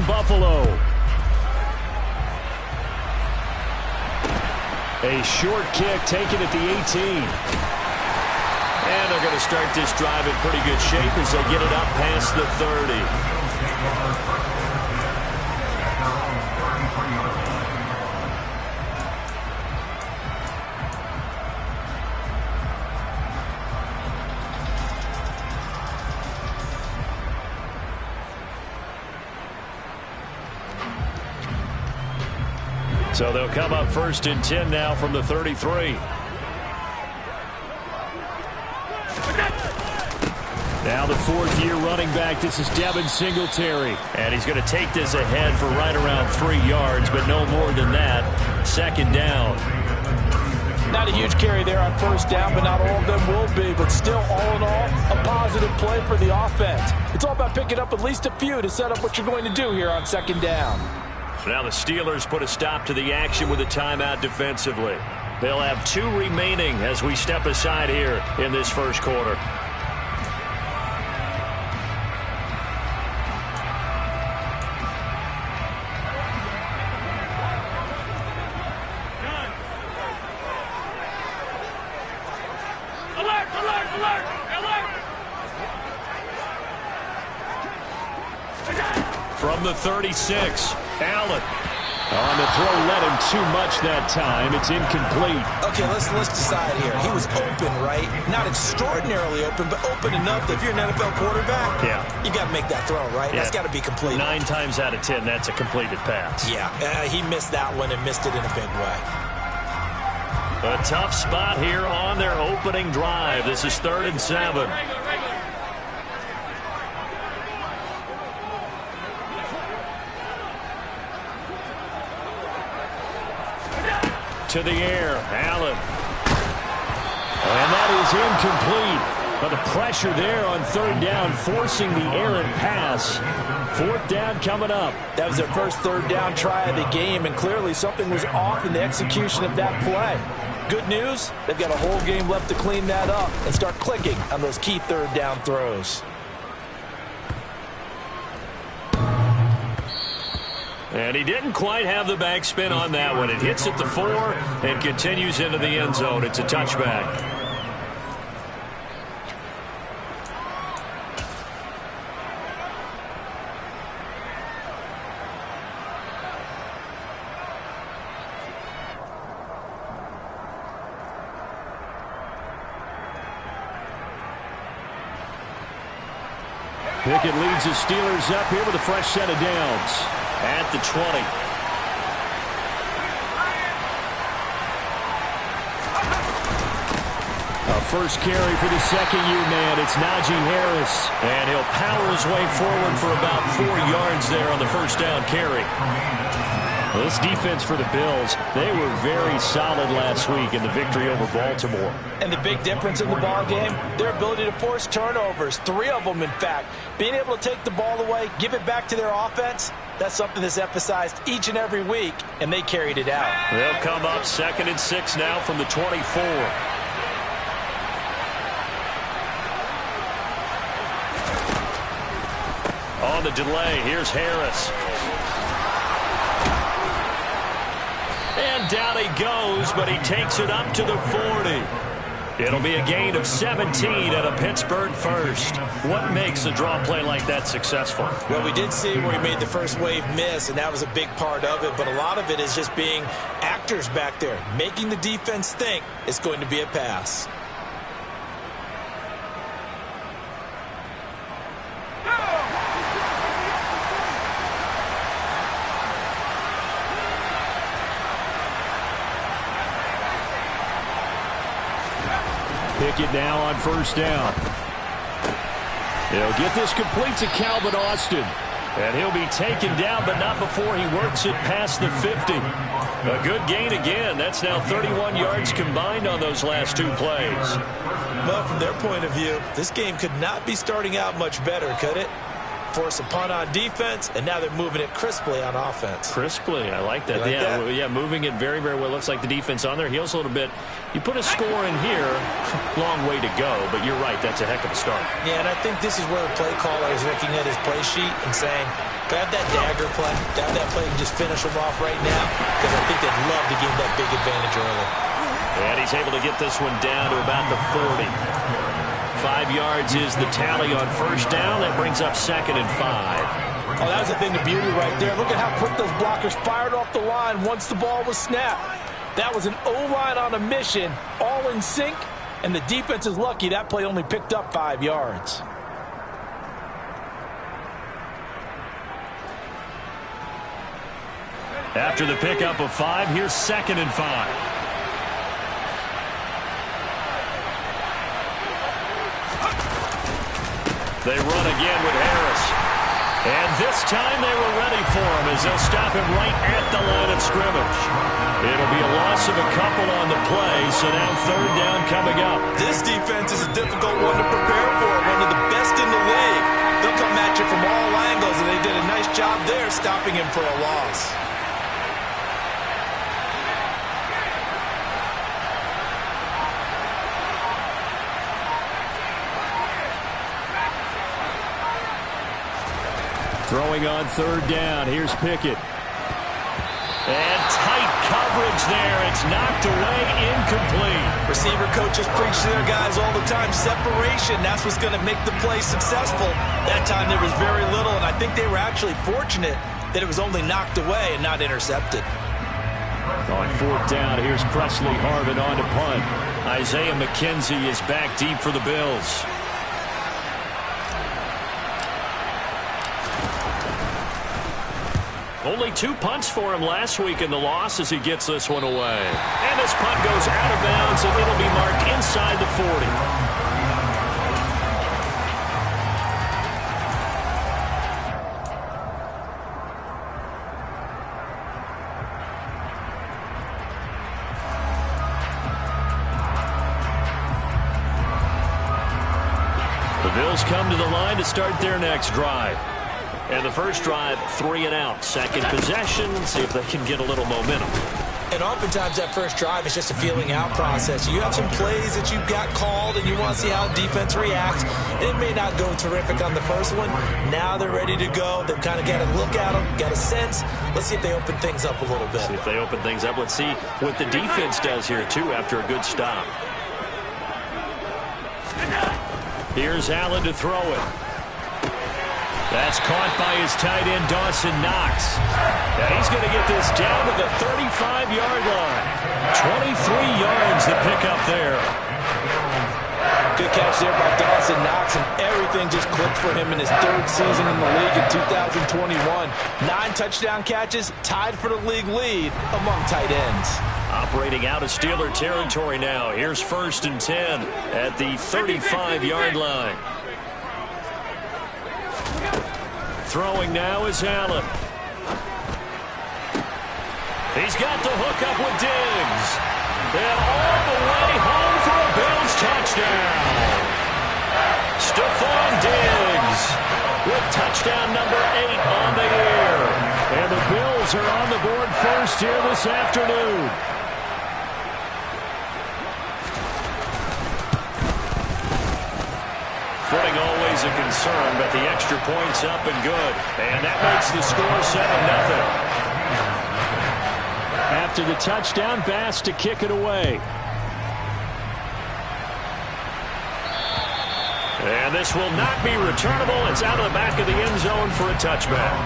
Buffalo. A short kick taken at the 18. And they're going to start this drive in pretty good shape as they get it up past the 30. So they'll come up 1st and 10 now from the 33. Now the 4th-year running back. This is Deeman300. And he's going to take this ahead for right around 3 yards, but no more than that. 2nd down. Not a huge carry there on 1st down, but not all of them will be. But still, all in all, a positive play for the offense. It's all about picking up at least a few to set up what you're going to do here on 2nd down. Now the Steelers put a stop to the action with a timeout defensively. They'll have 2 remaining as we step aside here in this 1st quarter. Alert, alert, alert, alert! From the 36, Allen. On the throw, led him too much that time. It's incomplete. Okay, let's decide here. He was open, right? Not extraordinarily open, but open enough that if you're an NFL quarterback, you got to make that throw, right? That's got to be complete. 9 times out of 10, that's a completed pass. Yeah, he missed that one and missed it in a big way. A tough spot here on their opening drive. This is 3rd and 7. To the air, Allen. And that is incomplete. But the pressure there on 3rd down, forcing the errant pass. 4th down coming up. That was their first 3rd down try of the game, and clearly something was off in the execution of that play. Good news, they've got a whole game left to clean that up and start clicking on those key 3rd down throws. And he didn't quite have the backspin on that one. It hits at the 4 and continues into the end zone. It's a touchback. Pickett leads the Steelers up here with a fresh set of downs. At the 20. A first carry for the 2nd-year man. It's Najee Harris. And he'll power his way forward for about 4 yards there on the 1st down carry. Well, this defense for the Bills, they were very solid last week in the victory over Baltimore. And the big difference in the ball game, their ability to force turnovers, 3 of them in fact. Being able to take the ball away, give it back to their offense, that's something that's emphasized each and every week, and they carried it out. They'll come up 2nd and 6 now from the 24. On the delay, here's Harris. And down he goes, but he takes it up to the 40. It'll be a gain of 17 and a Pittsburgh first. What makes a draw play like that successful? Well, we did see where he made the first wave miss, and that was a big part of it. But a lot of it is just being actors back there, making the defense think it's going to be a pass. Pickett now on 1st down. He'll get this complete to Calvin Austin. And he'll be taken down, but not before he works it past the 50. A good gain again. That's now 31 yards combined on those last 2 plays. Well, from their point of view, this game could not be starting out much better, could it? force a punt on defense, and now they're moving it crisply on offense. Crisply, I like that. That? Moving it very, very well. Looks like the defense on their heels a little bit. You put a score in here, long way to go, but you're right, that's a heck of a start. Yeah, and I think this is where the play caller is looking at his play sheet and saying, grab that dagger play, grab that play and just finish them off right now, because I think they'd love to gain that big advantage early. And he's able to get this one down to about the 40. 5 yards is the tally on first down. That brings up 2nd and 5. Oh, that was a thing of beauty right there. Look at how quick those blockers fired off the line once the ball was snapped. That was an O-line on a mission, all in sync, and the defense is lucky that play only picked up 5 yards. After the pickup of 5, here's 2nd and 5. They run again with Harris. And this time they were ready for him as they'll stop him right at the line of scrimmage. It'll be a loss of a couple on the play, so now 3rd down coming up. This defense is a difficult one to prepare for, one of the best in the league. They'll come at you from all angles, and they did a nice job there stopping him for a loss. Throwing on 3rd down. Here's Pickett. And tight coverage there. It's knocked away, incomplete. Receiver coaches preach to their guys all the time. Separation, that's what's going to make the play successful. That time there was very little, and I think they were actually fortunate that it was only knocked away and not intercepted. On 4th down, here's Presley Harvin on to punt. Isaiah McKenzie is back deep for the Bills. Only 2 punts for him last week in the loss as he gets this one away. And this punt goes out of bounds, and it'll be marked inside the 40. The Bills come to the line to start their next drive. And the first drive, 3 and out. Second possession, see if they can get a little momentum. And oftentimes that first drive is just a feeling out process. You have some plays that you've got called and you want to see how defense reacts. It may not go terrific on the first one. Now they're ready to go. They've kind of got a look at them, got a sense. Let's see if they open things up a little bit. See if they open things up. Let's see what the defense does here, too, after a good stop. Here's Allen to throw it. That's caught by his tight end, Dawson Knox. And he's going to get this down to the 35-yard line. 23 yards the pickup there. Good catch there by Dawson Knox, and everything just clicked for him in his 3rd season in the league in 2021. 9 touchdown catches, tied for the league lead among tight ends. Operating out of Steeler territory now. Here's 1st and 10 at the 35-yard line. Throwing now is Allen. He's got the hook up with Diggs. And all the way home for a Bills touchdown. Stephon Diggs with touchdown number 8 on the year. And the Bills are on the board first here this afternoon. Footing always a concern, but the extra point's up and good. And that makes the score 7-0. After the touchdown, Bass to kick it away. And this will not be returnable. It's out of the back of the end zone for a touchback.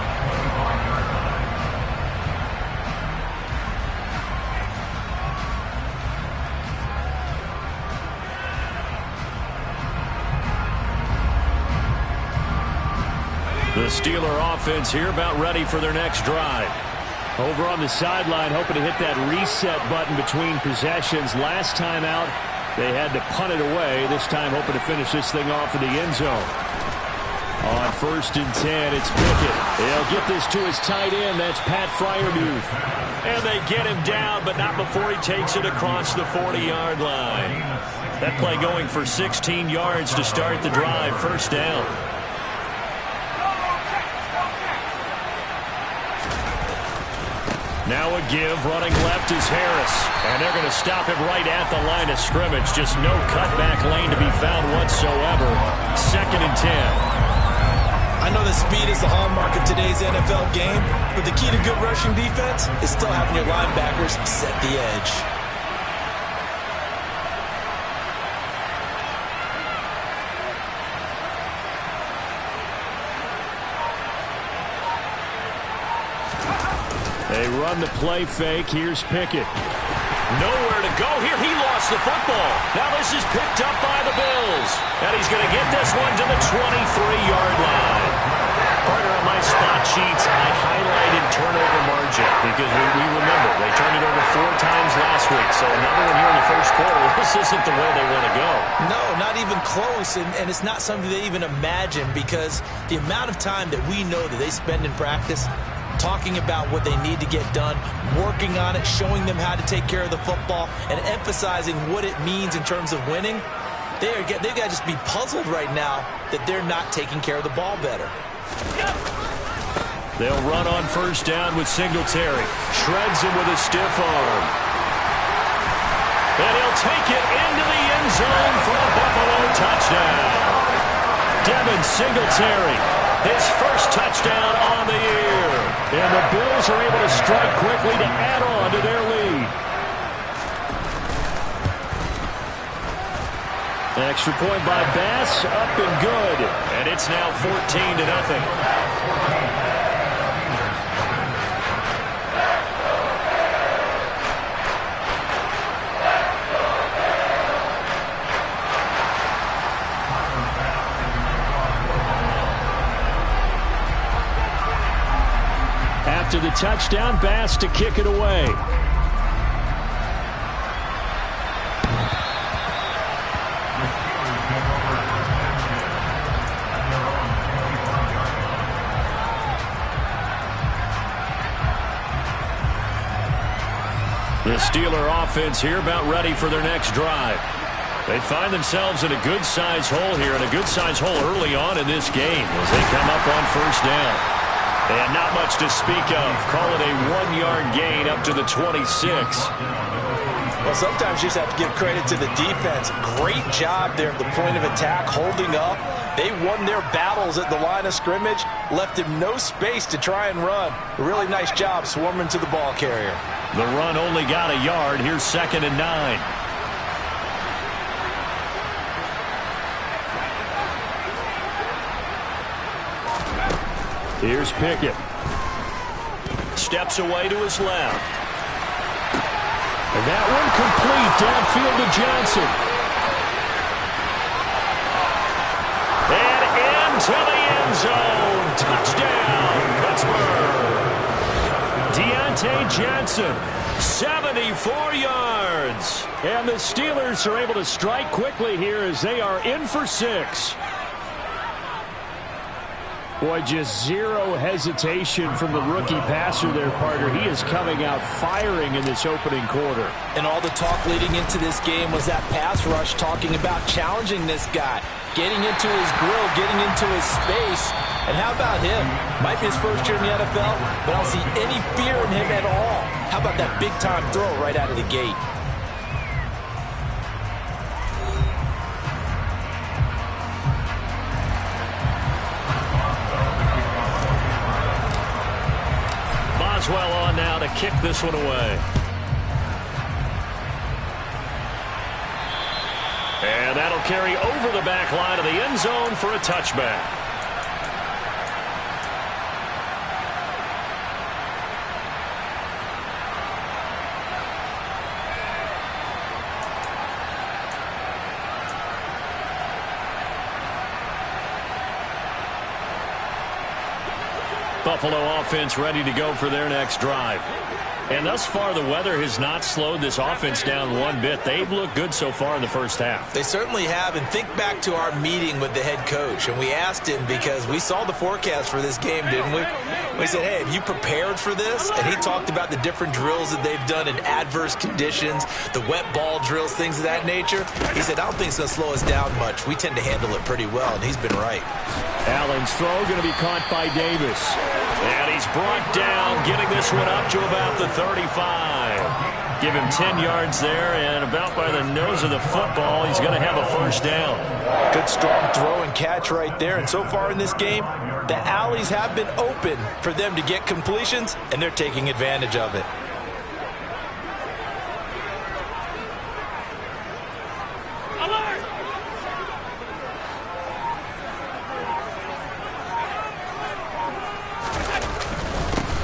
The Steeler offense here about ready for their next drive. Over on the sideline, hoping to hit that reset button between possessions. Last time out, they had to punt it away. This time hoping to finish this thing off in the end zone. On 1st and 10, it's Pickett. He'll get this to his tight end. That's Pat Freiermuth. And they get him down, but not before he takes it across the 40-yard line. That play going for 16 yards to start the drive. 1st down. Now a give, running left is Harris. And they're going to stop him right at the line of scrimmage. Just no cutback lane to be found whatsoever. 2nd and 10. I know that speed is the hallmark of today's NFL game, but the key to good rushing defense is still having your linebackers set the edge. They run the play fake. Here's Pickett. Nowhere to go here. He lost the football. Now this is picked up by the Bills. And he's going to get this one to the 23-yard line. Partner, on my spot sheets, I highlighted turnover margin because we remember they turned it over 4 times last week. So another one here in the first quarter. This isn't the way they want to go. No, not even close. And it's not something they even imagine because the amount of time that we know that they spend in practice talking about what they need to get done, working on it, showing them how to take care of the football, and emphasizing what it means in terms of winning. They've got to just be puzzled right now that they're not taking care of the ball better. They'll run on first down with Singletary. Shreds him with a stiff arm. And he'll take it into the end zone for a Buffalo touchdown. Devin Singletary, his first touchdown on the year. And the Bills are able to strike quickly to add on to their lead. Extra point by Bass, up and good. And it's now 14-0. After the touchdown, Bass to kick it away. The Steeler offense here about ready for their next drive. They find themselves in a good-sized hole here, and a good-sized hole early on in this game as they come up on first down. And not much to speak of. Call it a 1-yard gain up to the 26. Well, sometimes you just have to give credit to the defense. Great job there at the point of attack, holding up. They won their battles at the line of scrimmage, left him no space to try and run. A really nice job swarming to the ball carrier. The run only got a yard. Here's 2nd and 9. Here's Pickett. Steps away to his left. And that one complete downfield to Johnson. And into the end zone. Touchdown, Pittsburgh. Deontay Johnson, 74 yards. And the Steelers are able to strike quickly here as they are in for 6. Boy, just zero hesitation from the rookie passer there, partner. He is coming out firing in this opening quarter. And all the talk leading into this game was that pass rush talking about challenging this guy, getting into his grill, getting into his space. And how about him? Might be his first year in the NFL, but I don't see any fear in him at all. How about that big-time throw right out of the gate? Boswell on now to kick this one away. And that'll carry over the back line of the end zone for a touchback. Buffalo offense ready to go for their next drive. And thus far, the weather has not slowed this offense down one bit. They've looked good so far in the first half. They certainly have. And think back to our meeting with the head coach. And we asked him because we saw the forecast for this game, didn't we? We said, hey, have you prepared for this? And he talked about the different drills that they've done in adverse conditions, the wet ball drills, things of that nature. He said, I don't think it's going to slow us down much. We tend to handle it pretty well, and he's been right. Allen's throw going to be caught by Davis. And he's brought down, getting this one up to about the 35. Give him 10 yards there, and about by the nose of the football, he's going to have a first down. Good strong throw and catch right there. And so far in this game, the alleys have been open for them to get completions, and they're taking advantage of it.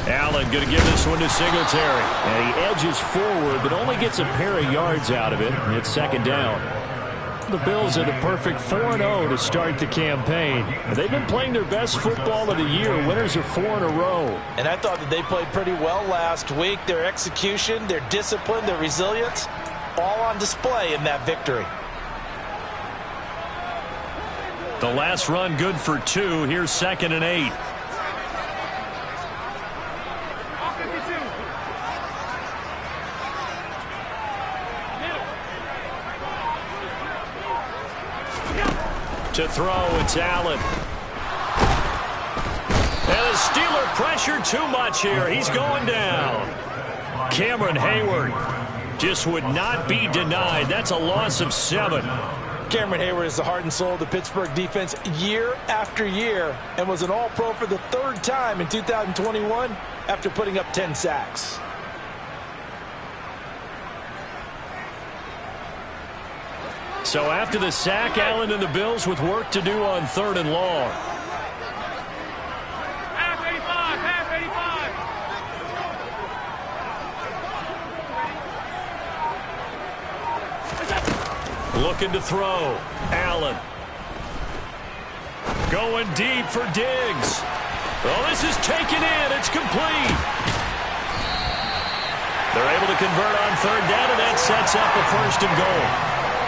Allen going to give this one to Singletary. And he edges forward, but only gets a pair of yards out of it. And it's second down. The Bills are the perfect 4-0 to start the campaign. They've been playing their best football of the year. Winners are 4 in a row. And I thought that they played pretty well last week. Their execution, their discipline, their resilience, all on display in that victory. The last run good for 2. Here's 2nd and 8. To throw, it's Allen. And the Steeler pressure too much here. He's going down. Cameron Hayward just would not be denied. That's a loss of 7. Cameron Hayward is the heart and soul of the Pittsburgh defense year after year and was an All-Pro for the 3rd time in 2021 after putting up 10 sacks. So after the sack, Allen and the Bills with work to do on 3rd and long. Half 85, Looking to throw. Allen. Going deep for Diggs. Oh, this is taken in. It's complete. They're able to convert on 3rd down, and that sets up a 1st and goal.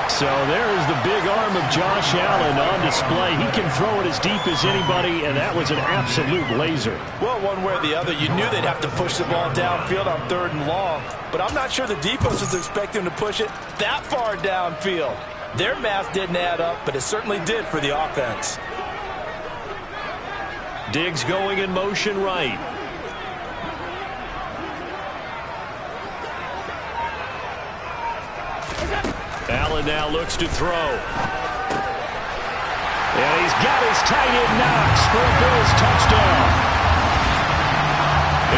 So there's the big arm of Josh Allen on display. He can throw it as deep as anybody, and that was an absolute laser. Well, one way or the other, you knew they'd have to push the ball downfield on 3rd and long, but I'm not sure the defense was expecting to push it that far downfield. Their math didn't add up, but it certainly did for the offense. Diggs going in motion right. Allen now looks to throw. And he's got his tight end Knox for a Bills touchdown.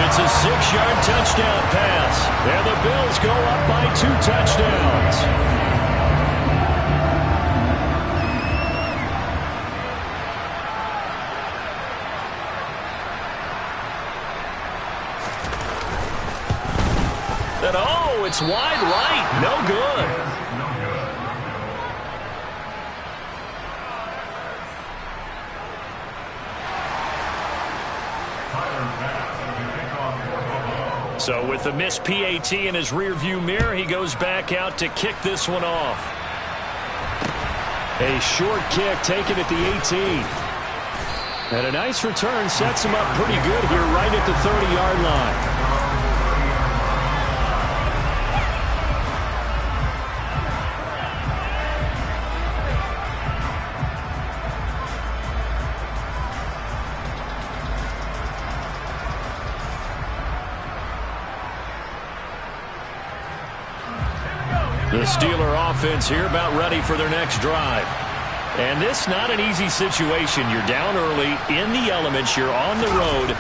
It's a 6-yard touchdown pass. And the Bills go up by 2 touchdowns. And oh, it's wide right. No good. So with the missed PAT in his rearview mirror, he goes back out to kick this one off. A short kick taken at the 18. And a nice return sets him up pretty good here right at the 30-yard line. The Steeler offense here about ready for their next drive. And this not an easy situation. You're down early, in the elements, you're on the road.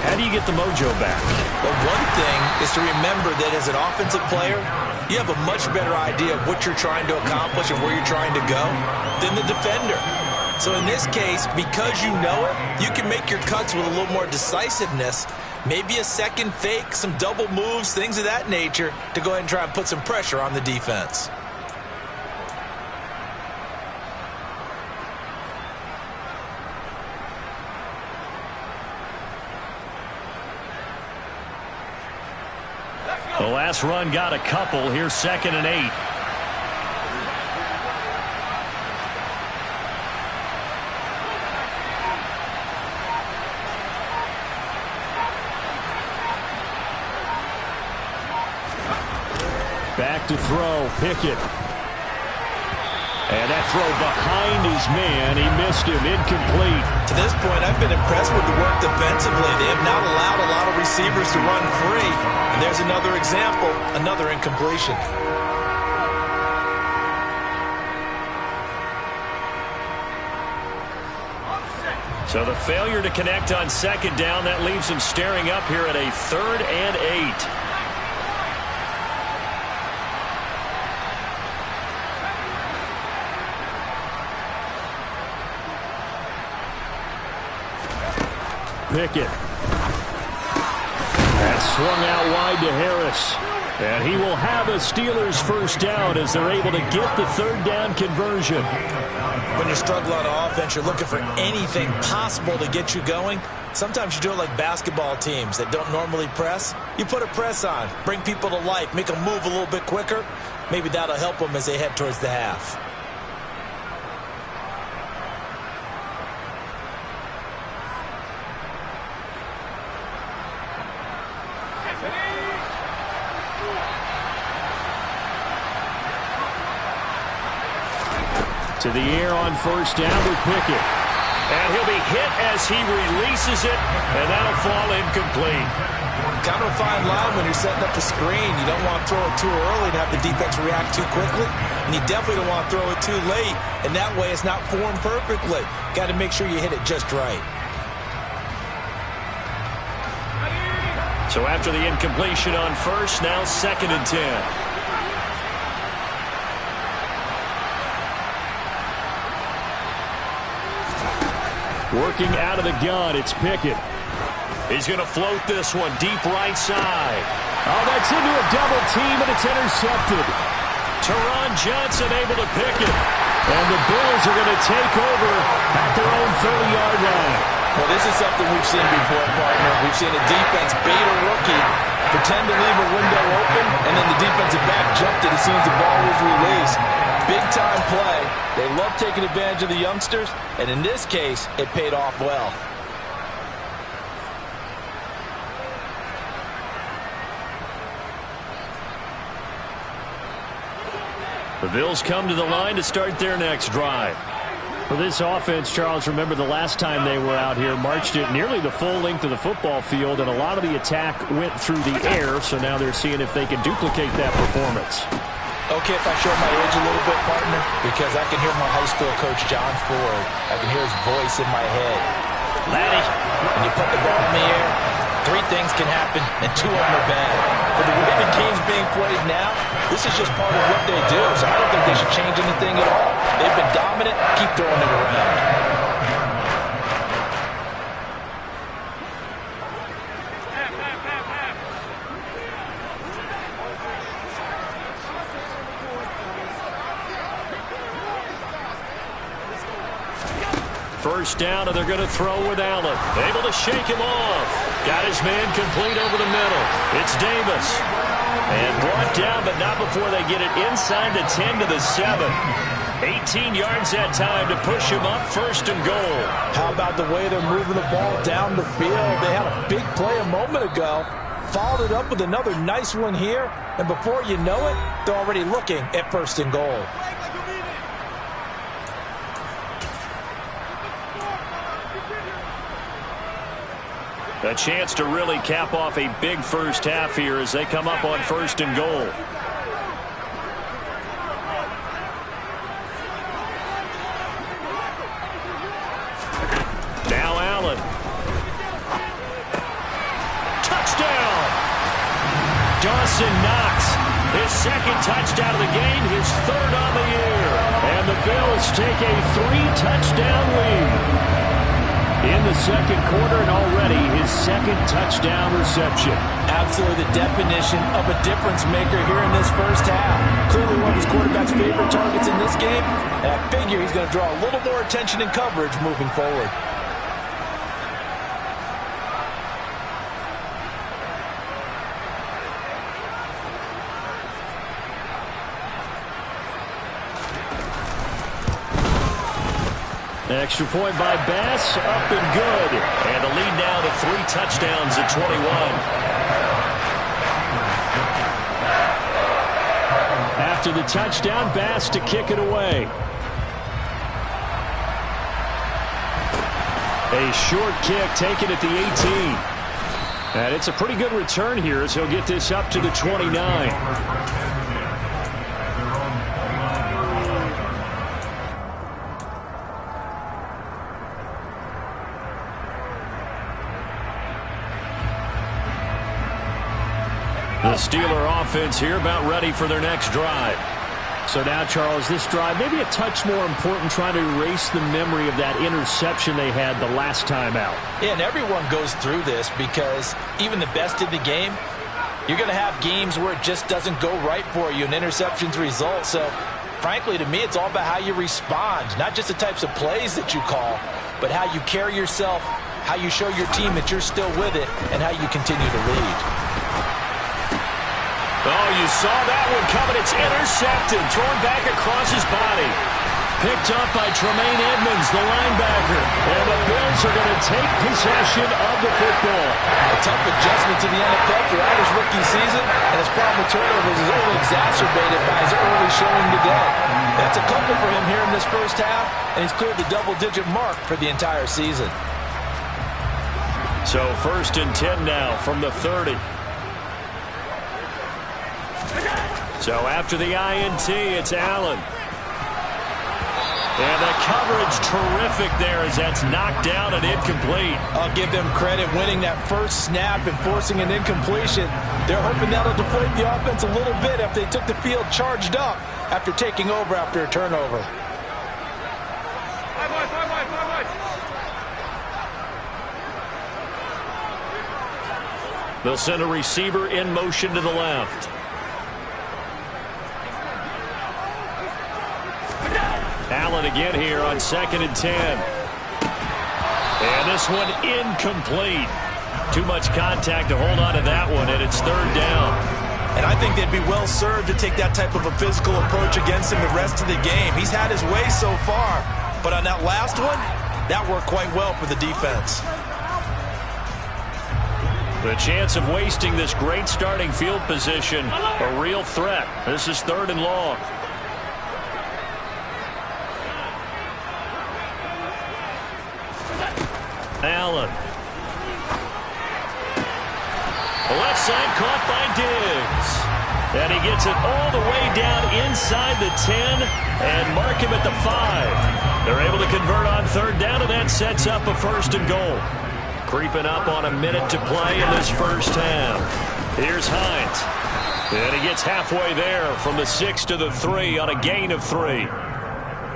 How do you get the mojo back? Well, one thing is to remember that as an offensive player, you have a much better idea of what you're trying to accomplish and where you're trying to go than the defender. So in this case, because you know it, you can make your cuts with a little more decisiveness. Maybe a second fake, some double moves, things of that nature to go ahead and try and put some pressure on the defense. The last run got a couple. Here's 2nd and 8. Back to throw, Pickett. And that throw behind his man. He missed him. Incomplete. To this point, I've been impressed with the work defensively. They have not allowed a lot of receivers to run free. And there's another example, another incompletion. So the failure to connect on second down, that leaves him staring up here at a 3rd and 8. Pickett. That's swung out wide to Harris. And he will have a Steelers first down as they're able to get the 3rd down conversion. When you're struggling on offense, you're looking for anything possible to get you going. Sometimes you do it like basketball teams that don't normally press. You put a press on, bring people to life, make them move a little bit quicker. Maybe that'll help them as they head towards the half. To the air on first down with Pickett. And he'll be hit as he releases it, and that'll fall incomplete. Kind of a fine line when you're setting up the screen. You don't want to throw it too early and have the defense react too quickly. And you definitely don't want to throw it too late, and that way it's not formed perfectly. Got to make sure you hit it just right. So after the incompletion on first, now 2nd and 10. Working out of the gun, it's Pickett. He's going to float this one deep right side. Oh, that's into a double team, and it's intercepted. Teron Johnson able to pick it. And the Bills are going to take over at their own 30-yard line. Well, this is something we've seen before, partner. We've seen a defense bait a rookie, pretend to leave a window open, and then the defensive back jumped it as soon as the ball was released. Big-time play. They love taking advantage of the youngsters, and in this case, it paid off well. The Bills come to the line to start their next drive. For this offense, Charles, remember the last time they were out here, marched it nearly the full length of the football field, and a lot of the attack went through the air, so now they're seeing if they can duplicate that performance. Okay, if I show my age a little bit, partner, because I can hear my high school coach, John Ford. I can hear his voice in my head. Laddie, when you put the ball in the air, 3 things can happen, and 2 of them are bad. For the way the game's being played now, this is just part of what they do, so I don't think they should change anything at all. They've been dominant. Keep throwing it around. First down, and they're going to throw with Allen. Able to shake him off. Got his man complete over the middle. It's Davis. And brought down, but not before they get it inside the 10 to the 7. 18 yards that time to push him up, 1st and goal. How about the way they're moving the ball down the field? They had a big play a moment ago. Followed it up with another nice one here. And before you know it, they're already looking at 1st and goal. A chance to really cap off a big first half here as they come up on 1st and goal. Now Allen. Touchdown! Dawson Knox, his 2nd touchdown of the game, his 3rd on the year. And the Bills take a 3-touchdown lead in the 2nd quarter, and already his 2nd touchdown reception. Absolutely the definition of a difference maker here in this first half. Clearly one of his quarterback's favorite targets in this game, and I figure he's going to draw a little more attention and coverage moving forward. Extra point by Bass, up and good. And the lead now to 3 touchdowns at 21. After the touchdown, Bass to kick it away. A short kick taken at the 18. And it's a pretty good return here as he'll get this up to the 29. The Steeler offense here about ready for their next drive. So now, Charles, this drive maybe a touch more important, trying to erase the memory of that interception they had the last time out. Yeah, and everyone goes through this because even the best in the game, you're going to have games where it just doesn't go right for you and interceptions result. So, frankly, to me, it's all about how you respond, not just the types of plays that you call, but how you carry yourself, how you show your team that you're still with it, and how you continue to lead. Oh, you saw that one coming. It's intercepted. Thrown back across his body. Picked up by Tremaine Edmonds, the linebacker. And the Bills are going to take possession of the football. A tough adjustment to the NFL throughout his rookie season, and his problem with turnovers is only exacerbated by his early showing today. That's a couple for him here in this first half, and he's cleared the double-digit mark for the entire season. So 1st and 10 now from the 30. So after the INT, it's Allen. And the coverage terrific there as that's knocked down and incomplete. I'll give them credit winning that first snap and forcing an incompletion. They're hoping that'll deflate the offense a little bit if they took the field charged up after taking over after a turnover. They'll send a receiver in motion to the left. Allen again here on 2nd and 10. And this one incomplete. Too much contact to hold on to that one, and it's 3rd down. And I think they'd be well served to take that type of a physical approach against him the rest of the game. He's had his way so far, but on that last one, that worked quite well for the defense. The chance of wasting this great starting field position, a real threat. This is 3rd and long. Allen. The left side caught by Diggs. And he gets it all the way down inside the 10 and mark him at the 5. They're able to convert on 3rd down, and that sets up a 1st and goal. Creeping up on a minute to play in this first half. Here's Hines. And he gets halfway there from the 6 to the 3 on a gain of 3.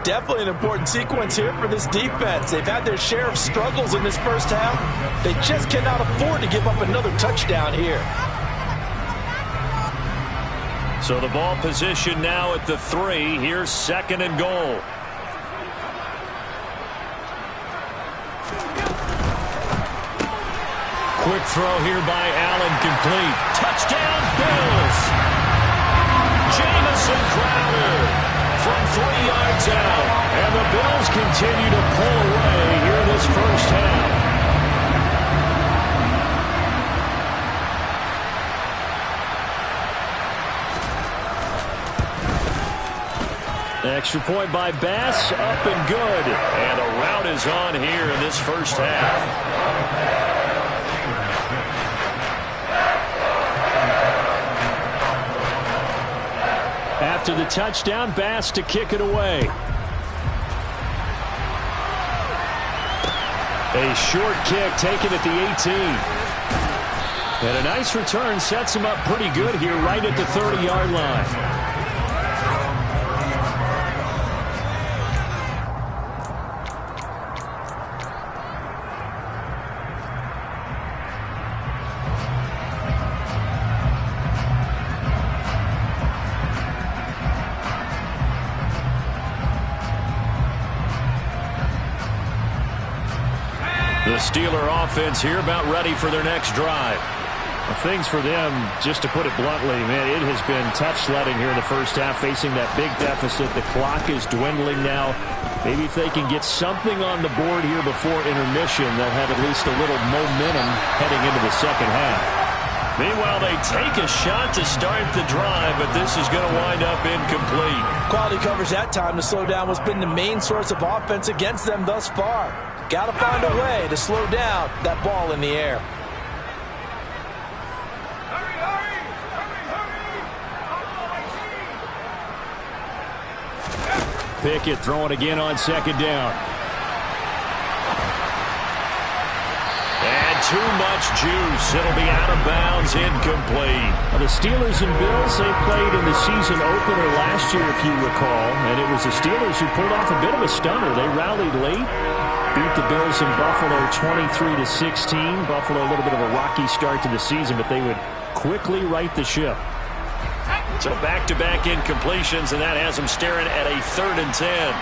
Definitely an important sequence here for this defense. They've had their share of struggles in this first half. They just cannot afford to give up another touchdown here. So the ball position now at the 3. Here's 2nd and goal. Quick throw here by Allen, complete. Touchdown, Bills! Jamison Crowder from 3 yards out. And the Bills continue to pull away here this first half. Extra point by Bass, up and good. And a rout is on here in this first half. After the touchdown, Bass to kick it away. A short kick taken at the 18. And a nice return sets him up pretty good here right at the 30-yard line. The Steeler offense here about ready for their next drive. Things for them, just to put it bluntly, man, it has been tough sledding here in the first half, facing that big deficit. The clock is dwindling now. Maybe if they can get something on the board here before intermission, they'll have at least a little momentum heading into the second half. Meanwhile, they take a shot to start the drive, but this is going to wind up incomplete. Quality coverage that time to slow down what's been the main source of offense against them thus far. Got to find a way to slow down that ball in the air. Pickett throwing again on second down. And too much juice. It'll be out of bounds, incomplete. Well, the Steelers and Bills, they played in the season opener last year, if you recall, and it was the Steelers who pulled off a bit of a stunner. They rallied late, beat the Bills in Buffalo 23-16. Buffalo a little bit of a rocky start to the season, but they would quickly right the ship. So back-to-back incompletions, and that has them staring at a 3rd and 10.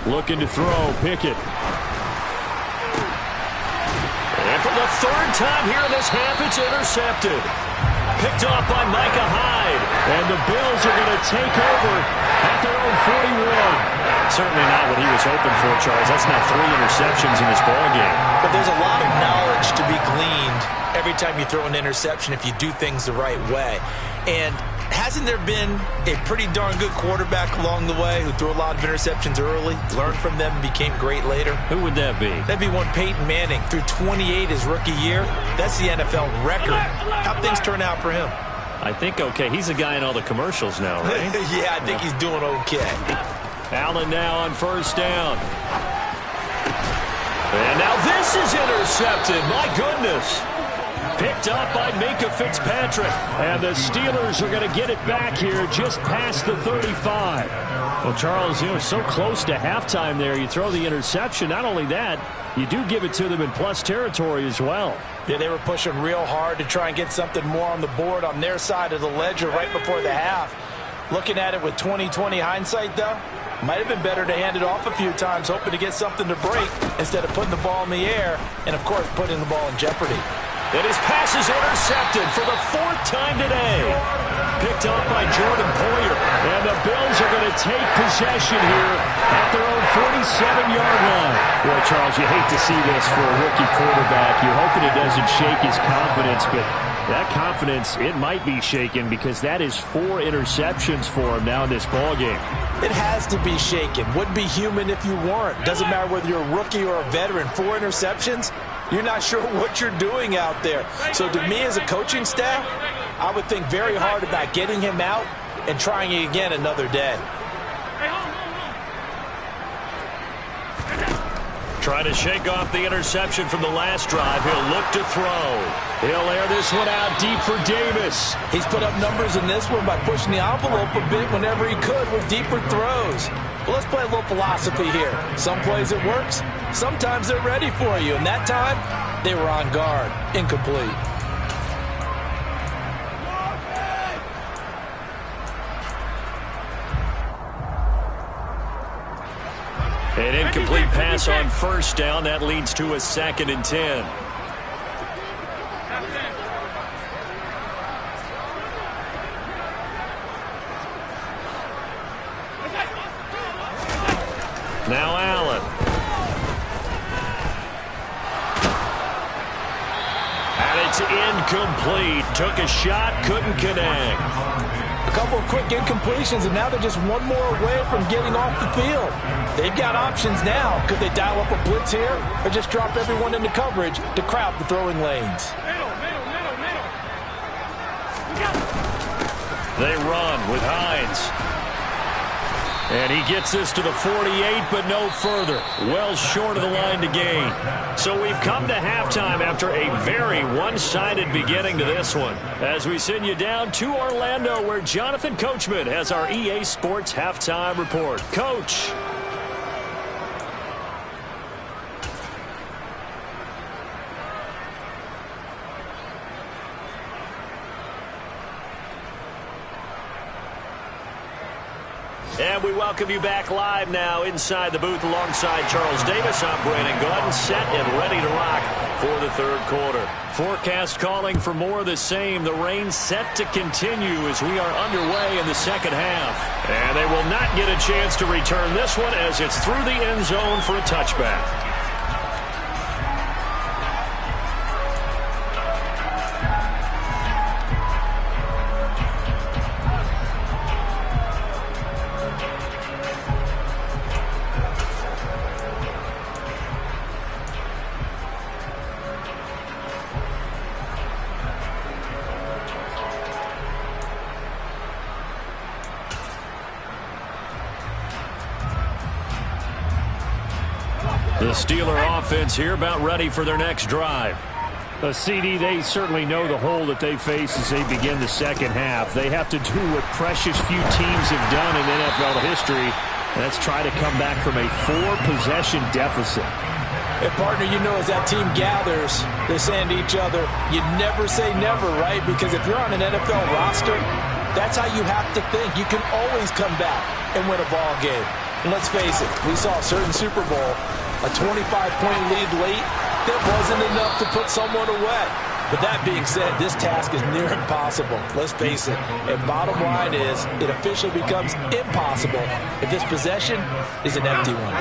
Looking to throw, Pickett. And for the 3rd time here in this half, it's intercepted. Picked off by Micah Hyde. And the Bills are going to take over at their own 41. Certainly not what he was hoping for, Charles. That's now 3 interceptions in this ballgame. But there's a lot of knowledge to be gleaned every time you throw an interception if you do things the right way. And hasn't there been a pretty darn good quarterback along the way who threw a lot of interceptions early, learned from them, and became great later? Who would that be? That'd be one Peyton Manning. Threw 28 his rookie year. That's the NFL record. How'd things turn out for him? I think okay. He's a guy in all the commercials now, right? Yeah, I think he's doing okay. Allen now on 1st down. And now this is intercepted. My goodness. Picked up by Minkah Fitzpatrick. And the Steelers are going to get it back here just past the 35. Well, Charles, so close to halftime there. You throw the interception. Not only that, you do give it to them in plus territory as well. Yeah, they were pushing real hard to try and get something more on the board on their side of the ledger right before the half. Looking at it with 20/20 hindsight, though, might have been better to hand it off a few times, hoping to get something to break instead of putting the ball in the air and, of course, putting the ball in jeopardy. And his pass is intercepted for the 4th time today. Picked off by Jordan Poyer. And the Bills are going to take possession here at their own 47-yard line. Well, Charles, you hate to see this for a rookie quarterback. You're hoping it doesn't shake his confidence, but that confidence, it might be shaken because that is 4 interceptions for him now in this ballgame. It has to be shaken. Wouldn't be human if you weren't. Doesn't matter whether you're a rookie or a veteran. 4 interceptions, you're not sure what you're doing out there. So to me as a coaching staff, I would think very hard about getting him out and trying it again another day. Trying to shake off the interception from the last drive. He'll look to throw. He'll air this one out deep for Davis. He's put up numbers in this one by pushing the envelope a bit whenever he could with deeper throws. But let's play a little philosophy here. Some plays it works. Sometimes they're ready for you. And that time, they were on guard. Incomplete. An incomplete pass on 1st down. That leads to a 2nd and 10. Now Allen. And it's incomplete. Took a shot, couldn't connect. A couple of quick incompletions, and now they're just one more away from getting off the field. They've got options now. Could they dial up a blitz here or just drop everyone into coverage to crowd the throwing lanes? They run with Hines. And he gets this to the 48, but no further. Well short of the line to gain. So we've come to halftime after a very one-sided beginning to this one. As we send you down to Orlando, where Jonathan Coachman has our EA Sports Halftime Report. Coach. And we welcome you back live now inside the booth alongside Charles Davis. I'm Brandon Gordon, set and ready to rock for the 3rd quarter. Forecast calling for more of the same. The rain set to continue as we are underway in the 2nd half. And they will not get a chance to return this one as it's through the end zone for a touchback. The Steeler offense here about ready for their next drive. CD, they certainly know the hole that they face as they begin the second half. They have to do what precious few teams have done in NFL history. That's try to come back from a 4-possession deficit. And, partner, you know, as that team gathers, they're saying to each other, you never say never, right? Because if you're on an NFL roster, that's how you have to think. You can always come back and win a ball game. And let's face it, we saw a certain Super Bowl, a 25-point lead late, that wasn't enough to put someone away. But that being said, this task is near impossible. Let's face it. And bottom line is, it officially becomes impossible if this possession is an empty one.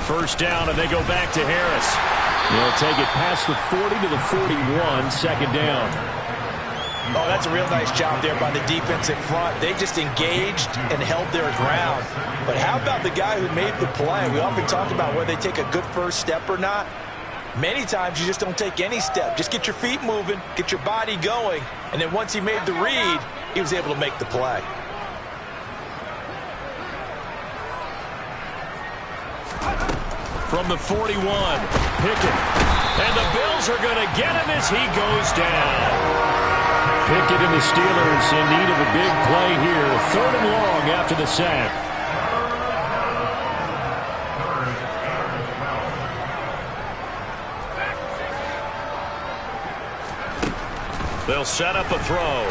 First down, and they go back to Harris. They'll take it past the 40 to the 41, second down. Oh, that's a real nice job there by the defensive front. They just engaged and held their ground. But how about the guy who made the play? We often talk about whether they take a good first step or not. Many times you just don't take any step. Just get your feet moving, get your body going, and then once he made the read, he was able to make the play. From the 41, Pickett. And the Bills are going to get him as he goes down. Pickett and the Steelers in need of a big play here. 3rd and long after the sack. They'll set up a throw.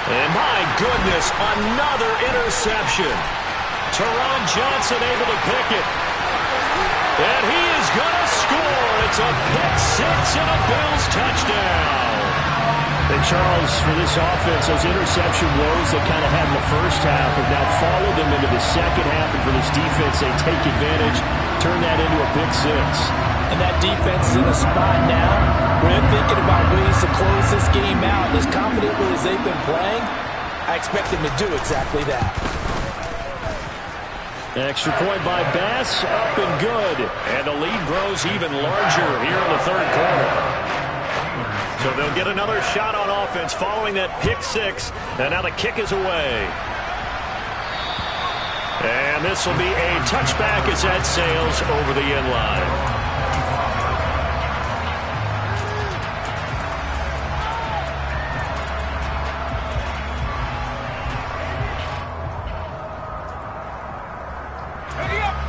And my goodness, another interception. Teron Johnson able to pick it. And he is going to score. It's a pick six and a Bills touchdown. And Charles, for this offense, those interception woes they kind of had in the first half have now followed them into the second half. And for this defense, they take advantage, turn that into a pick six. And that defense is in a spot now where they're thinking about ways to close this game out. As confidently as they've been playing, I expect them to do exactly that. Extra point by Bass, up and good. And the lead grows even larger here in the 3rd quarter. So they'll get another shot on offense following that pick six. And now the kick is away. And this will be a touchback as that sails over the end line.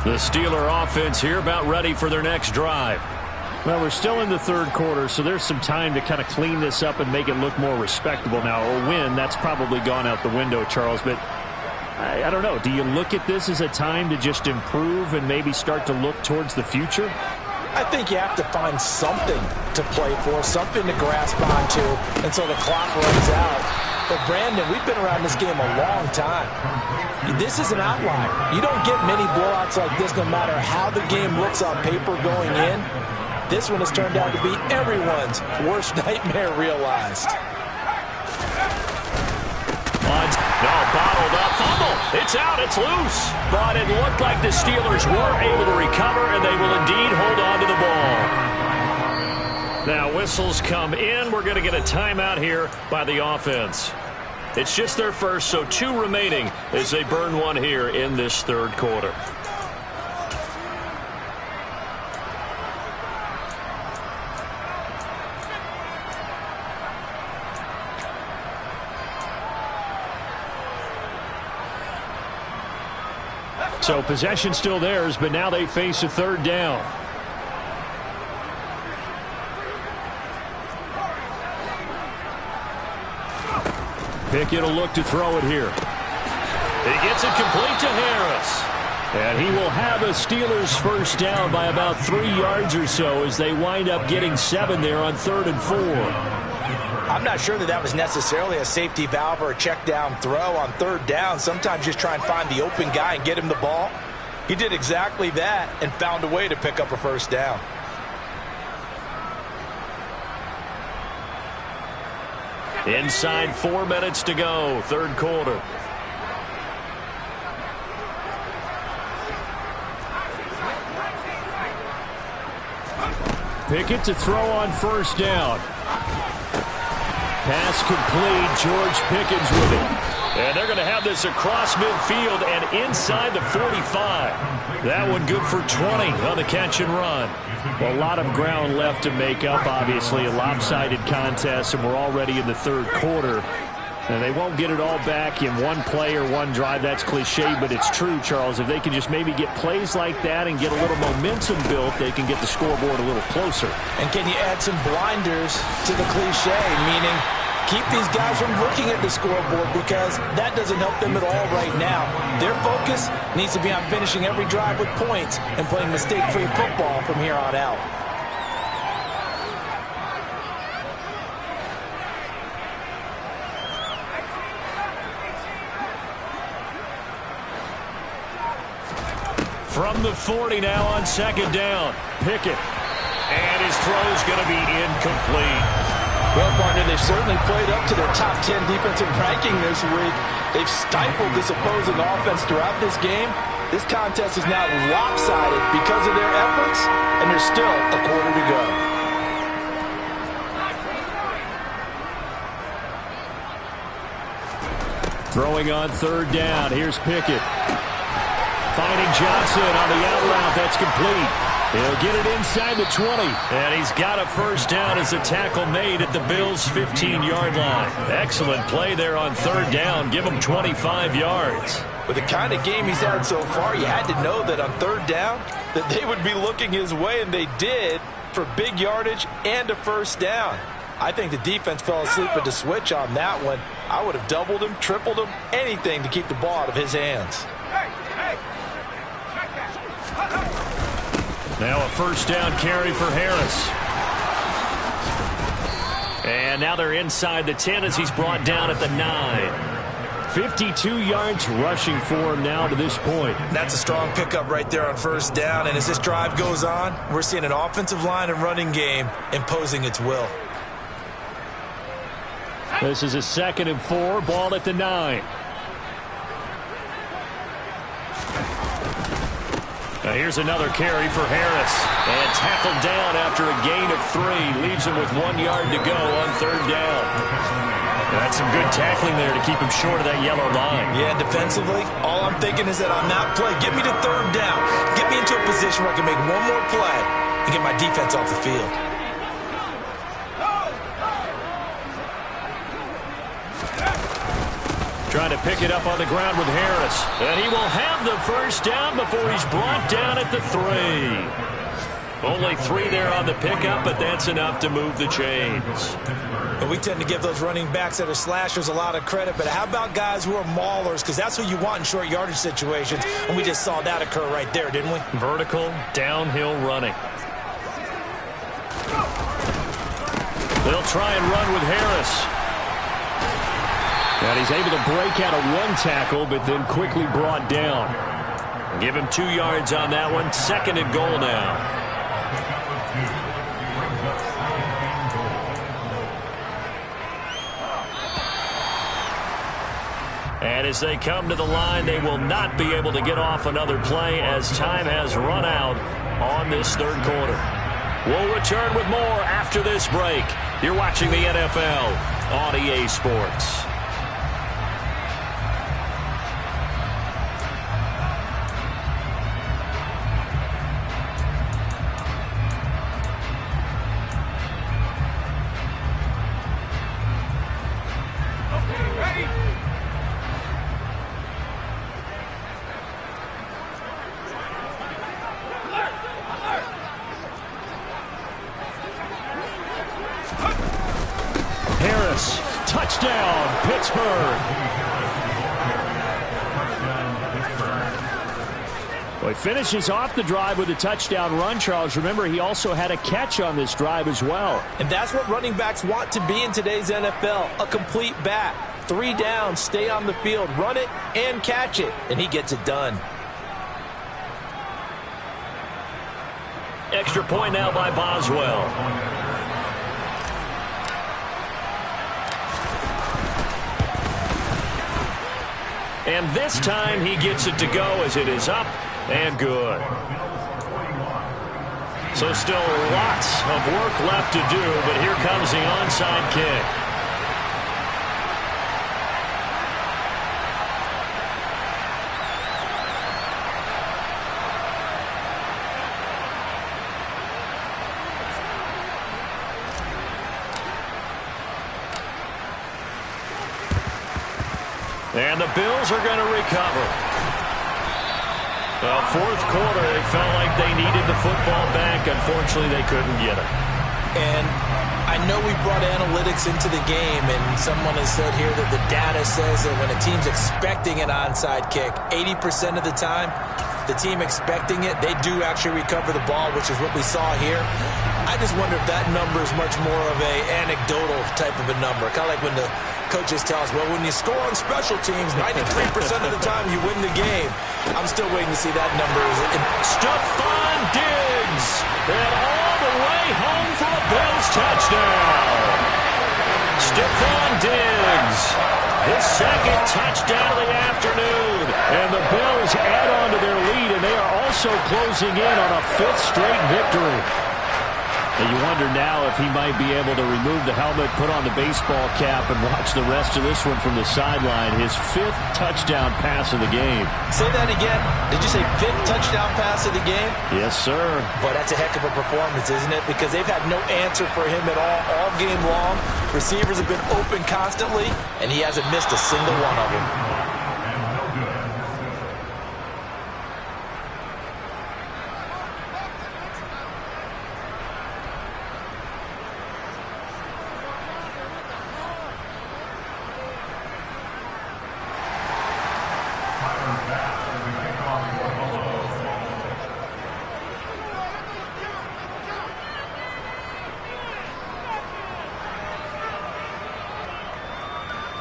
The Steeler offense here about ready for their next drive. Well, we're still in the 3rd quarter, so there's some time to kind of clean this up and make it look more respectable now. Or win, that's probably gone out the window, Charles. But I don't know. Do you look at this as a time to just improve and maybe start to look towards the future? I think you have to find something to play for, something to grasp onto until the clock runs out. But, Brandon, we've been around this game a long time. This is an outlier. You don't get many blowouts like this no matter how the game looks on paper going in. This one has turned out to be everyone's worst nightmare realized. No, bottled up. Fumble. It's out. It's loose. But it looked like the Steelers were able to recover, and they will indeed hold on to the ball. Now, whistles come in. We're going to get a timeout here by the offense. It's just their first, so 2 remaining as they burn one here in this 3rd quarter. So possession still theirs, but now they face a 3rd down. Pickett will look to throw it here. He gets it complete to Harris. And he will have a Steelers first down by about 3 yards or so as they wind up getting 7 there on 3rd and 4. I'm not sure that was necessarily a safety valve or a check down throw on 3rd down. Sometimes just try and find the open guy and get him the ball. He did exactly that and found a way to pick up a first down. Inside 4 minutes to go, 3rd quarter. Pickett to throw on first down. Pass complete. George Pickens with it. And they're going to have this across midfield and inside the 45. That one good for 20 on the catch and run. Well, a lot of ground left to make up, obviously. A lopsided contest, and we're already in the third quarter. And they won't get it all back in one play or one drive. That's cliche, but it's true, Charles. If they can just maybe get plays like that and get a little momentum built, they can get the scoreboard a little closer. And can you add some blinders to the cliche, meaning keep these guys from looking at the scoreboard, because that doesn't help them at all right now. Their focus needs to be on finishing every drive with points and playing mistake-free football from here on out. From the 40 now on second down. Pickett. And his throw's going to be incomplete. Well, partner, they've certainly played up to their top 10 defensive ranking this week. They've stifled this opposing offense throughout this game. This contest is now lopsided because of their efforts, and there's still a quarter to go. Throwing on third down. Here's Pickett. Finding Johnson on the out route. That's complete. He'll get it inside the 20. And he's got a first down as a tackle made at the Bills' 15-yard line. Excellent play there on third down. Give him 25 yards. With the kind of game he's had so far, you had to know that on third down that they would be looking his way, and they did, for big yardage and a first down. I think the defense fell asleep at the switch on that one. I would have doubled him, tripled him, anything to keep the ball out of his hands. Now a first down carry for Harris. And now they're inside the 10 as he's brought down at the 9. 52 yards rushing for him now to this point. That's a strong pickup right there on first down. And as this drive goes on, we're seeing an offensive line and running game imposing its will. This is a 2nd and 4. Ball at the 9. Now here's another carry for Harris. And tackled down after a gain of 3. Leaves him with 1 yard to go on third down. That's some good tackling there to keep him short of that yellow line. Yeah, defensively, all I'm thinking is that on that play, get me to third down. Get me into a position where I can make one more play and get my defense off the field. Trying to pick it up on the ground with Harris. And he will have the first down before he's brought down at the 3. Only 3 there on the pickup, but that's enough to move the chains. And we tend to give those running backs that are slashers a lot of credit, but how about guys who are maulers? Because that's who you want in short yardage situations, and we just saw that occur right there, didn't we? Vertical, downhill running. They'll try and run with Harris. And he's able to break out of one tackle, but then quickly brought down. Give him 2 yards on that one. 2nd and goal now. And as they come to the line, they will not be able to get off another play as time has run out on this third quarter. We'll return with more after this break. You're watching the NFL on EA Sports. Touchdown, Pittsburgh. Well, he finishes off the drive with a touchdown run, Charles. Remember, he also had a catch on this drive as well. And that's what running backs want to be in today's NFL, a complete back. 3 downs, stay on the field, run it, and catch it. And he gets it done. Extra point now by Boswell. And this time he gets it to go as it is up and good. So still lots of work left to do, but here comes the onside kick. And the Bills are going to recover. Well, fourth quarter, they felt like they needed the football back. Unfortunately, they couldn't get it. And I know we brought analytics into the game, and someone has said here that the data says that when a team's expecting an onside kick, 80% of the time, the team expecting it, they do actually recover the ball, which is what we saw here. I just wonder if that number is much more of a anecdotal type of a number. Kind of like when the coaches tell us, well, when you score on special teams, 93% of the time you win the game. I'm still waiting to see that number. Stephon Diggs, and all the way home for a Bills touchdown. Stephon Diggs, his second touchdown of the afternoon. And the Bills add on to their lead, and they are also closing in on a fifth straight victory. And you wonder now if he might be able to remove the helmet, put on the baseball cap, and watch the rest of this one from the sideline. His fifth touchdown pass of the game. Say that again. Did you say fifth touchdown pass of the game? Yes, sir. Boy, that's a heck of a performance, isn't it? Because they've had no answer for him at all game long. Receivers have been open constantly, and he hasn't missed a single one of them.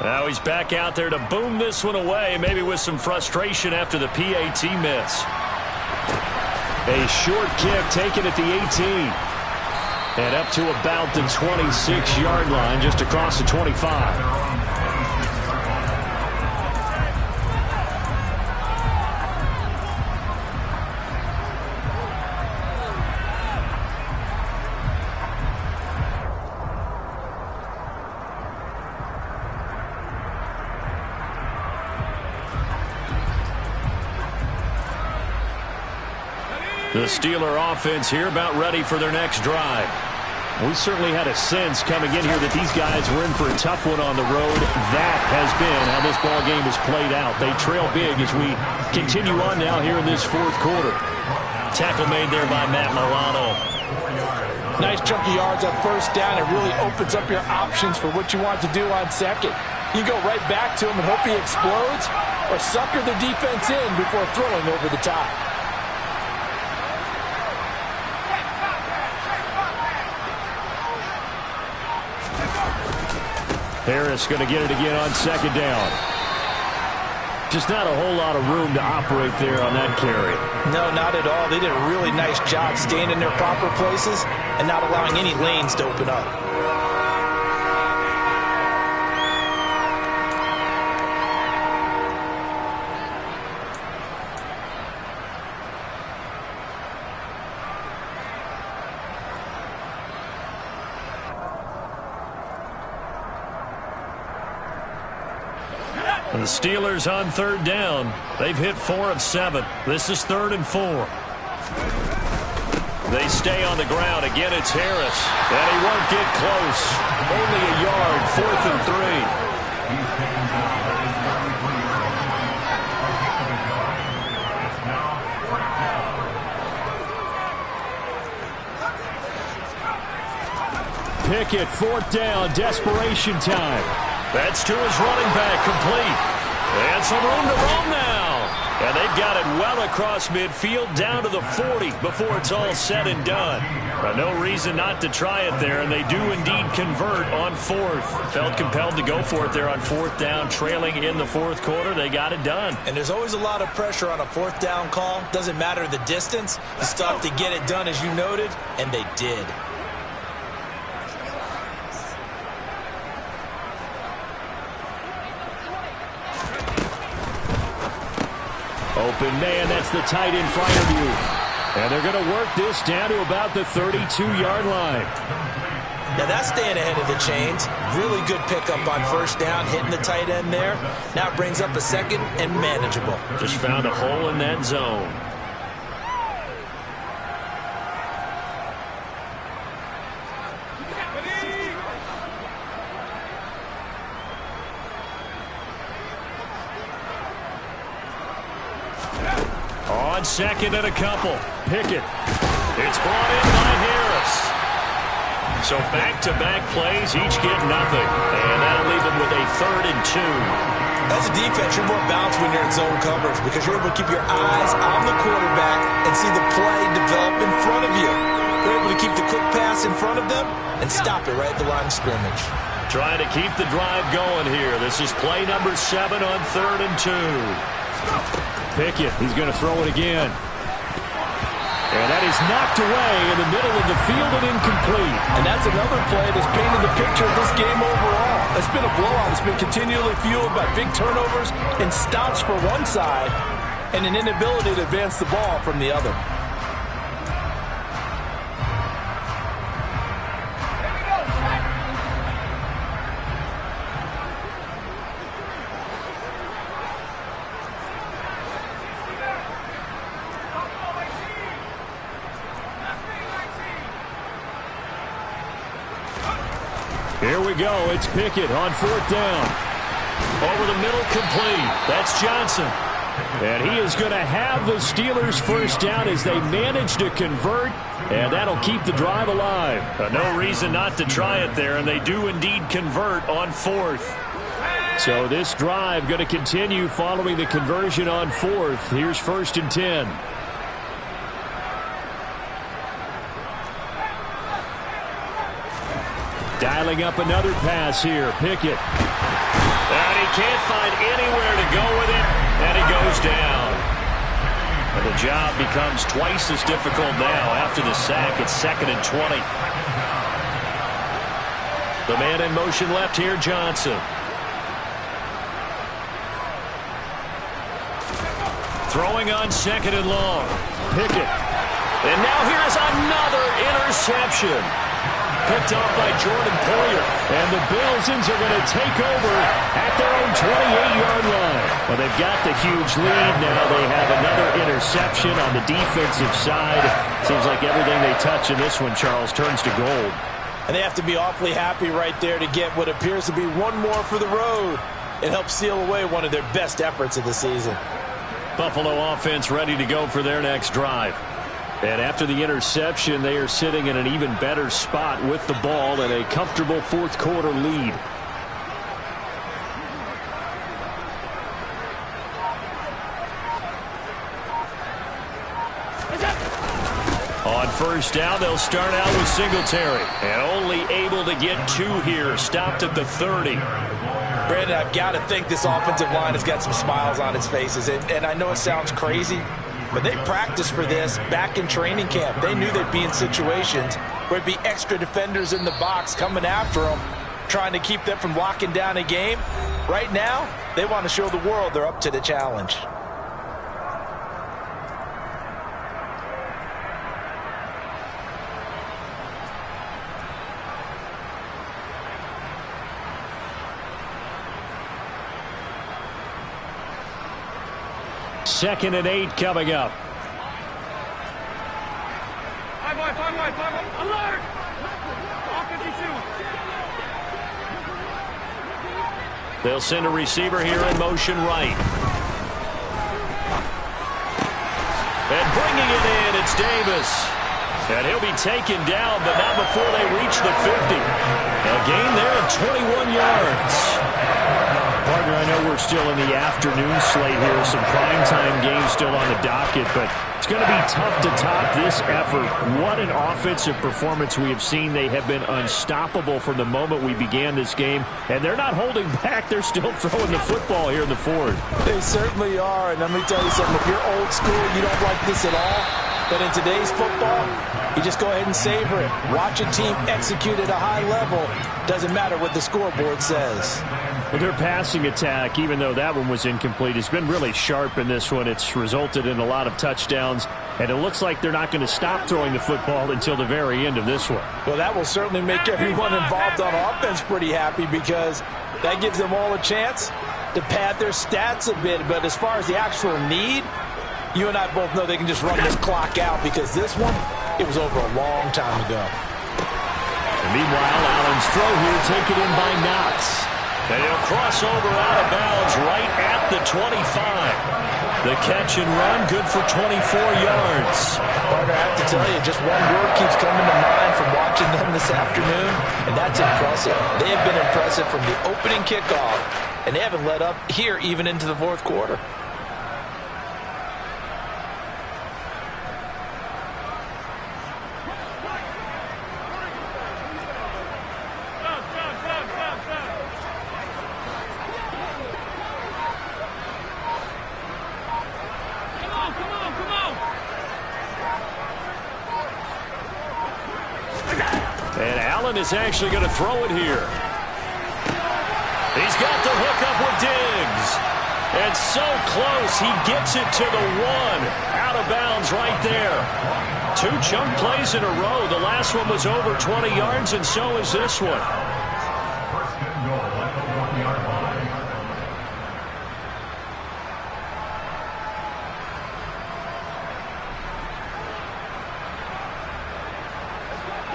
Now he's back out there to boom this one away, maybe with some frustration after the PAT miss. A short kick taken at the 18. And up to about the 26-yard line, just across the 25. The Steeler offense here about ready for their next drive. We certainly had a sense coming in here that these guys were in for a tough one on the road. That has been how this ball game has played out. They trail big as we continue on now here in this fourth quarter. Tackle made there by Matt Milano. Nice chunky yards on first down. It really opens up your options for what you want to do on second. You go right back to him and hope he explodes, or sucker the defense in before throwing over the top. Harris going to get it again on second down. Just not a whole lot of room to operate there on that carry. No, not at all. They did a really nice job staying in their proper places and not allowing any lanes to open up. The Steelers on third down. They've hit 4 of 7. This is 3rd and 4. They stay on the ground. Again, it's Harris. And he won't get close. Only a yard. 4th and 3. Pickett, 4th down. Desperation time. That's to his running back, complete. And some room to roam now. And they've got it well across midfield down to the 40 before it's all said and done. But no reason not to try it there, and they do indeed convert on 4th. Felt compelled to go for it there on 4th down, trailing in the 4th quarter. They got it done. And there's always a lot of pressure on a 4th down call. Doesn't matter the distance. You still have to get it done, as you noted, and they did. Open man, that's the tight end Fryer view. And they're going to work this down to about the 32-yard line. Now that's staying ahead of the chains. Really good pickup on first down, hitting the tight end there. Now it brings up a second and manageable. Just found a hole in that zone. On second and a couple. Pickett. It's brought in by Harris. So back-to-back plays, each get nothing. And that'll leave them with a 3rd and 2. As a defense, you're more balanced when you're in zone coverage because you're able to keep your eyes on the quarterback and see the play develop in front of you. You're able to keep the quick pass in front of them and stop it right at the line of scrimmage. Trying to keep the drive going here. This is play number 7 on 3rd and 2. Pickett, he's going to throw it again. And that is knocked away in the middle of the field and incomplete. And that's another play that's painted the picture of this game overall. It's been a blowout. It's been continually fueled by big turnovers and stops for one side and an inability to advance the ball from the other. Here we go. It's Pickett on 4th down. Over the middle, complete. That's Johnson. And he is going to have the Steelers first down as they manage to convert, and that'll keep the drive alive. No reason not to try it there, and they do indeed convert on 4th. So this drive going to continue following the conversion on 4th. Here's 1st and 10. Dialing up another pass here. Pickett. And he can't find anywhere to go with it, and he goes down. And the job becomes twice as difficult now after the sack. It's 2nd and 20. The man in motion left here, Johnson. Throwing on 2nd and long. Pickett. And now here's another interception. Picked off by Jordan Poyer. And the Bills are going to take over at their own 28-yard line. Well, they've got the huge lead. Now they have another interception on the defensive side. Seems like everything they touch in this one, Charles, turns to gold. And they have to be awfully happy right there to get what appears to be one more for the road. It helps seal away one of their best efforts of the season. Buffalo offense ready to go for their next drive. And after the interception, they are sitting in an even better spot with the ball and a comfortable 4th quarter lead. On 1st down, they'll start out with Singletary. And only able to get 2 here. Stopped at the 30. Brandon, I've got to think this offensive line has got some smiles on its faces. And I know it sounds crazy, but they practiced for this back in training camp. They knew they'd be in situations where it'd be extra defenders in the box coming after them, trying to keep them from locking down a game. Right now, they want to show the world they're up to the challenge. Second and 8 coming up. Five wide. Alert! All 52. They'll send a receiver here in motion right. And bringing it in, it's Davis. And he'll be taken down, but not before they reach the 50. A gain there of 21 yards. Partner, I know we're still in the afternoon slate here. Some primetime games still on the docket, but it's going to be tough to top this effort. What an offensive performance we have seen. They have been unstoppable from the moment we began this game, and they're not holding back. They're still throwing the football here in the fourth. They certainly are, and let me tell you something. If you're old school, you don't like this at all. But in today's football, you just go ahead and savor it. Watch a team execute at a high level. Doesn't matter what the scoreboard says. Well, their passing attack, even though that one was incomplete, has been really sharp in this one. It's resulted in a lot of touchdowns And it looks like they're not going to stop throwing the football until the very end of this one. Well, that will certainly make everyone involved on offense pretty happy because that gives them all a chance to pad their stats a bit. But as far as the actual need, you and I both know they can just run this clock out because this one, it was over a long time ago. And meanwhile, Allen's throw here taken in by Knox. And he'll cross over out of bounds right at the 25. The catch and run, good for 24 yards. Partner, I have to tell you, just one word keeps coming to mind from watching them this afternoon, and that's impressive. They have been impressive from the opening kickoff, and they haven't let up here even into the fourth quarter. And Allen is actually going to throw it here. He's got the hook up with Diggs. And so close, he gets it to the 1. Out of bounds right there. 2 chunk plays in a row. The last one was over 20 yards, and so is this one.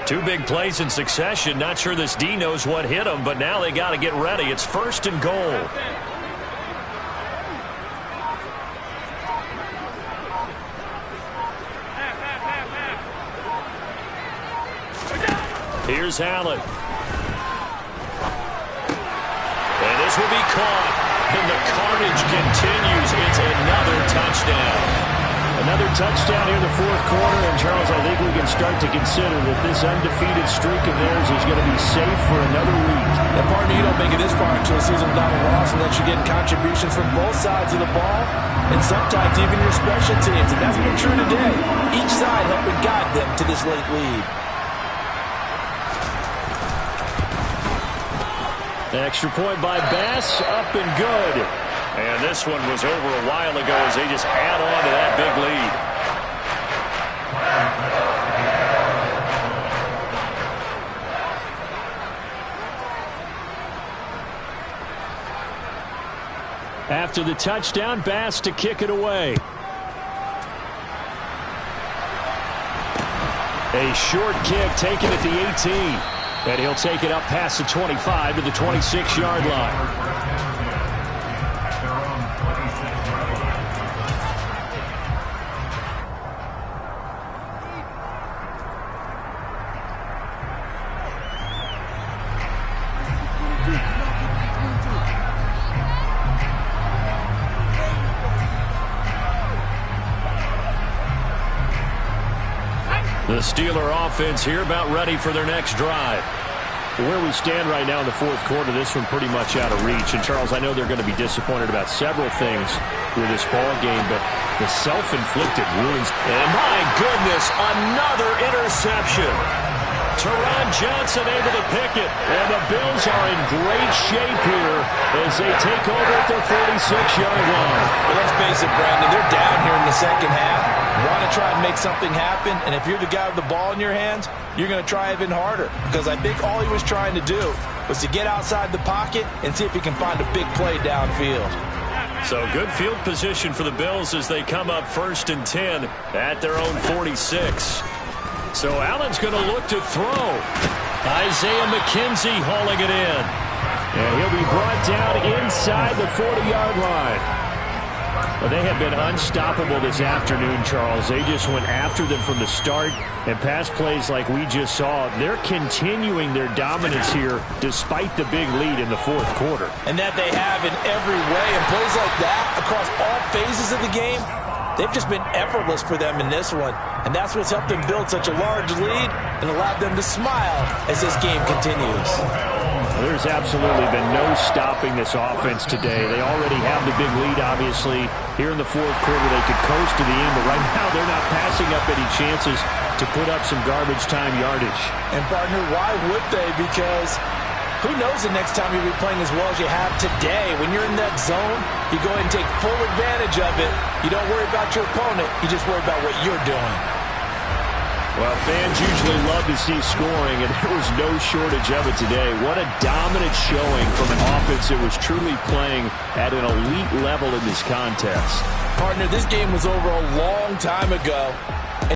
Two big plays in succession. Not sure this D knows what hit him, but now they got to get ready. It's 1st and goal. Here's Allen. And this will be caught. And the carnage continues. It's another touchdown. Another touchdown here in the fourth quarter, and Charles, I think we can start to consider that this undefeated streak of theirs is going to be safe for another week. And partner, you don't make it this far into a season without a loss unless you're getting contributions from both sides of the ball, and sometimes even your special teams, and that's been true today. Each side helping guide them to this late lead. Extra point by Bass, up and good. And this one was over a while ago as they just add on to that big lead. After the touchdown, Bass to kick it away. A short kick taken at the 18. And he'll take it up past the 25 to the 26-yard line. The Steeler offense here about ready for their next drive. Where we stand right now in the fourth quarter, this one pretty much out of reach. And, Charles, I know they're going to be disappointed about several things with this ball game, but the self-inflicted wounds. And, my goodness, another interception. Teron Johnson able to pick it. And the Bills are in great shape here as they take over at their 46-yard line. Well, let's face it, Brandon, they're down here in the second half. Want to try and make something happen, and if you're the guy with the ball in your hands, you're going to try even harder, because I think all he was trying to do was to get outside the pocket and see if he can find a big play downfield. So good field position for the Bills as they come up 1st and 10 at their own 46. So Allen's going to look to throw. Isaiah McKenzie hauling it in. And he'll be brought down inside the 40-yard line. Well, they have been unstoppable this afternoon, Charles. They just went after them from the start, and pass plays like we just saw, they're continuing their dominance here despite the big lead in the fourth quarter. And that they have in every way, and plays like that across all phases of the game, they've just been effortless for them in this one. And that's what's helped them build such a large lead and allowed them to smile as this game continues. There's absolutely been no stopping this offense today. They already have the big lead, obviously. Here in the fourth quarter, they could coast to the end, but right now they're not passing up any chances to put up some garbage time yardage. And, partner, why would they? Because Who knows the next time you'll be playing as well as you have today. When you're in that zone, you go ahead and take full advantage of it. You don't worry about your opponent. You just worry about what you're doing. Well, fans usually love to see scoring, and there was no shortage of it today. What a dominant showing from an offense that was truly playing at an elite level in this contest. Partner, this game was over a long time ago.